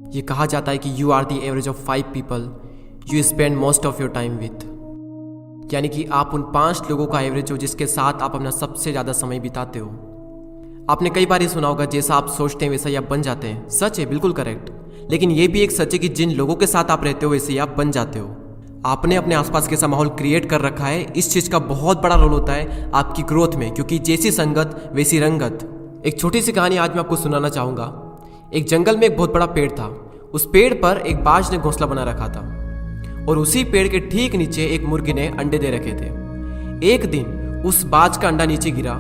ये कहा जाता है कि you are the average of 5 people you spend most of your time with, यानी कि आप उन 5 लोगों का एवरेज हो जिसके साथ आप अपना सबसे ज़्यादा समय बिताते हो। आपने कई बार ये सुना होगा, जैसा आप सोचते हैं वैसा ही आप बन जाते हैं। सच है, बिल्कुल करेक्ट। लेकिन ये भी एक सच है कि जिन लोगों के साथ आप रहते हो वैसे ही आप बन जाते हो। आपने अपने आसपास कैसा माहौल क्रिएट कर रखा है, इस चीज़ का बहुत बड़ा रोल होता है आपकी ग्रोथ में, क्योंकि जैसी संगत वैसी रंगत। एक छोटी सी कहानी आज मैं आपको सुनाना चाहूँगा। एक जंगल में एक बहुत बड़ा पेड़ था। उस पेड़ पर एक बाज ने घोंसला बना रखा था और उसी पेड़ के ठीक नीचे एक मुर्गी ने अंडे दे रखे थे। एक दिन उस बाज का अंडा नीचे गिरा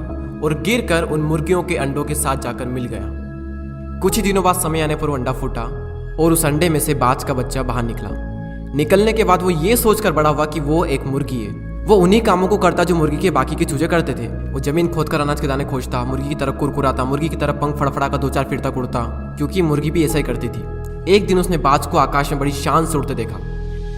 और गिरकर उन मुर्गियों के अंडों के साथ जाकर मिल गया। कुछ ही दिनों बाद समय आने पर वो अंडा फूटा और उस अंडे में से बाज का बच्चा बाहर निकला। निकलने के बाद वो ये सोचकर बड़ा हुआ कि वो एक मुर्गी है। वो उन्हीं कामों को करता जो मुर्गी के बाकी के चूजे करते थे। वो जमीन खोदकर अनाज के दाने खोजता, मुर्गी की तरह कुरकुराता, मुर्गी की तरह पंख फड़फड़ा कर 2-4 फिरता उड़ता, क्योंकि मुर्गी भी ऐसा ही करती थी। एक दिन उसने बाज को आकाश में बड़ी शान से उड़ते देखा,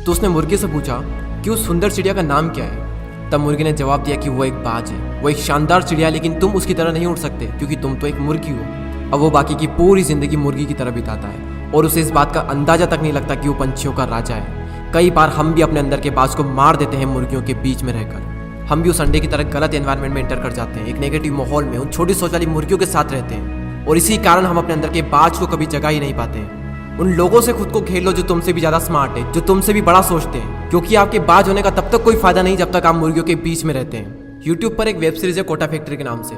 तो उसने मुर्गी से पूछा कि उस सुंदर चिड़िया का नाम क्या है। तब मुर्गी ने जवाब दिया कि वो एक बाज है, वो एक शानदार चिड़िया है, लेकिन तुम उसकी तरह नहीं उड़ सकते क्योंकि तुम तो एक मुर्गी हो। अब वो बाकी की पूरी जिंदगी मुर्गी की तरह बिताता है और उसे इस बात का अंदाजा तक नहीं लगता कि वो पंछियों का राजा है। कई बार हम भी अपने अंदर के बाज को मार देते हैं मुर्गियों के बीच में रहकर। हम भी उस अंडे की तरह गलत एनवायरनमेंट में एंटर कर जाते हैं, एक नेगेटिव माहौल में उन छोटी सोच वाली मुर्गियों के साथ रहते हैं, और इसी कारण हम अपने अंदर के बाज को कभी जगा ही नहीं पाते हैं। उन लोगों से खुद को घेर लो जो तुमसे भी ज्यादा स्मार्ट है, जो तुमसे भी बड़ा सोचते हैं, क्योंकि आपके बाज होने का तब तक कोई फायदा नहीं जब तक आप मुर्गियों के बीच में रहते हैं। यूट्यूब पर एक वेब सीरीज है कोटा फैक्ट्री के नाम से।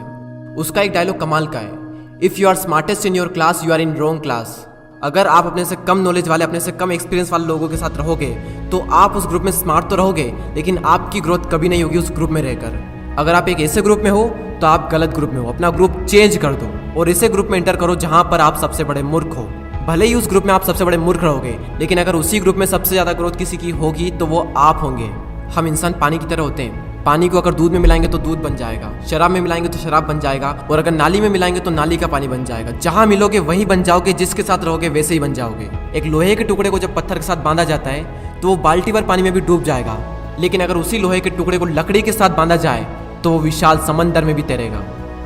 उसका एक डायलॉग कमाल का है, if you are smartest in your class you are in wrong class. अगर आप अपने से कम नॉलेज वाले, अपने से कम एक्सपीरियंस वाले लोगों के साथ रहोगे तो आप उस ग्रुप में स्मार्ट तो रहोगे, लेकिन आपकी ग्रोथ कभी नहीं होगी उस ग्रुप में रहकर। अगर आप एक ऐसे ग्रुप में हो तो आप गलत ग्रुप में हो। अपना ग्रुप चेंज कर दो और ऐसे ग्रुप में एंटर करो जहां पर आप सबसे बड़े मूर्ख हो। भले ही उस ग्रुप में आप सबसे बड़े मूर्ख रहोगे, लेकिन अगर उसी ग्रुप में सबसे ज्यादा ग्रोथ किसी की होगी तो वो आप होंगे। हम इंसान पानी की तरह होते हैं। पानी को अगर दूध में मिलाएंगे तो दूध बन जाएगा, शराब में मिलाएंगे तो शराब बन जाएगा, और अगर नाली में मिलाएंगे तो नाली का पानी बन जाएगा। जहां मिलोगे वहीं बन जाओगे, जिसके साथ रहोगे वैसे ही बन जाओगे। एक लोहे के टुकड़े को जब पत्थर के साथ बांधा जाता है तो वो बाल्टी भर पानी में भी डूब जाएगा, लेकिन अगर उसी लोहे के टुकड़े को लकड़ी के साथ बांधा जाए तो वो विशाल समंदर में भी तैरेगा।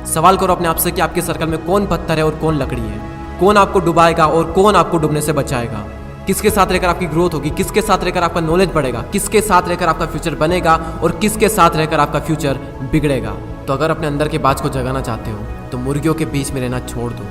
सवाल करो अपने आप से कि आपके सर्कल में कौन पत्थर है और कौन लकड़ी है, कौन आपको डुबाएगा और कौन आपको डूबने से बचाएगा। किसके साथ रहकर आपकी ग्रोथ होगी, किसके साथ रहकर आपका नॉलेज बढ़ेगा, किसके साथ रहकर आपका फ्यूचर बनेगा और किसके साथ रहकर आपका फ्यूचर बिगड़ेगा। तो अगर अपने अंदर के बाज को जगाना चाहते हो तो मुर्गियों के बीच में रहना छोड़ दो।